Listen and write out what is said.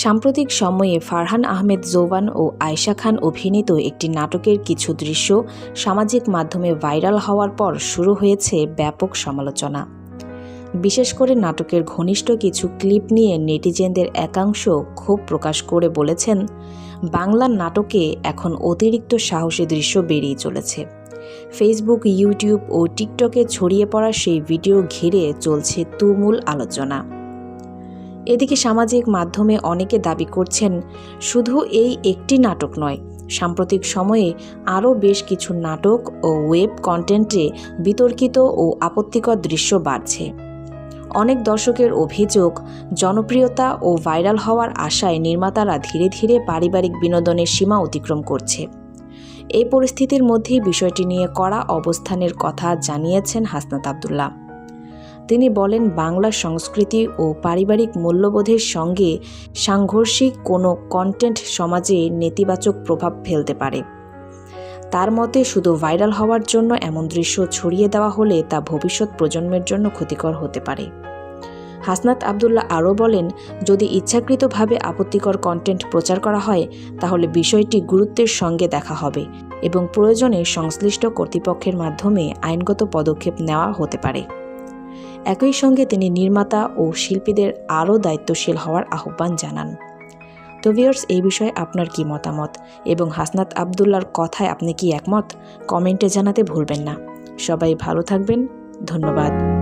সাম্প্রতিক সময়ে ফারহান আহমেদ জোবান ও আয়েশা খান অভিনীত একটি নাটকের কিছু দৃশ্য সামাজিক মাধ্যমে ভাইরাল হওয়ার পর শুরু হয়েছে ব্যাপক সমালোচনা। বিশেষ করে নাটকের ঘনিষ্ঠ কিছু ক্লিপ নিয়ে নেটিজেনদের একাংশ ক্ষোভ প্রকাশ করে বলেছেন, বাংলা নাটকে এখন অতিরিক্ত সাহসী দৃশ্য বেরিয়ে চলেছে। ফেসবুক, ইউটিউব ও টিকটকে ছড়িয়ে পড়া সেই ভিডিও ঘিরে চলছে তুমুল আলোচনা। এদিকে সামাজিক মাধ্যমে অনেকে দাবি করছেন, শুধু এই একটি নাটক নয়, সাম্প্রতিক সময়ে আরও বেশ কিছু নাটক ও ওয়েব কন্টেন্টে বিতর্কিত ও আপত্তিকর দৃশ্য বাড়ছে। অনেক দর্শকের অভিযোগ, জনপ্রিয়তা ও ভাইরাল হওয়ার আশায় নির্মাতারা ধীরে ধীরে পারিবারিক বিনোদনের সীমা অতিক্রম করছে। এই পরিস্থিতির মধ্যেই বিষয়টি নিয়ে কড়া অবস্থানের কথা জানিয়েছেন হাসনাত আব্দুল্লাহ। তিনি বলেন, বাংলা সংস্কৃতি ও পারিবারিক মূল্যবোধের সঙ্গে সাংঘর্ষিক কোনো কন্টেন্ট সমাজে নেতিবাচক প্রভাব ফেলতে পারে। তার মতে, শুধু ভাইরাল হওয়ার জন্য এমন দৃশ্য ছড়িয়ে দেওয়া হলে তা ভবিষ্যৎ প্রজন্মের জন্য ক্ষতিকর হতে পারে। হাসনাত আব্দুল্লাহ আরও বলেন, যদি ইচ্ছাকৃতভাবে আপত্তিকর কন্টেন্ট প্রচার করা হয় তাহলে বিষয়টি গুরুত্বের সঙ্গে দেখা হবে এবং প্রয়োজনে সংশ্লিষ্ট কর্তৃপক্ষের মাধ্যমে আইনগত পদক্ষেপ নেওয়া হতে পারে। একই সঙ্গে তিনি নির্মাতা ও শিল্পীদের আরও দায়িত্বশীল হওয়ার আহ্বান জানান। তো ভিউয়ার্স, এই বিষয়ে আপনার কি মতামত এবং হাসনাত আব্দুল্লাহর কথায় আপনি কি একমত? কমেন্টে জানাতে ভুলবেন না। সবাই ভালো থাকবেন। ধন্যবাদ।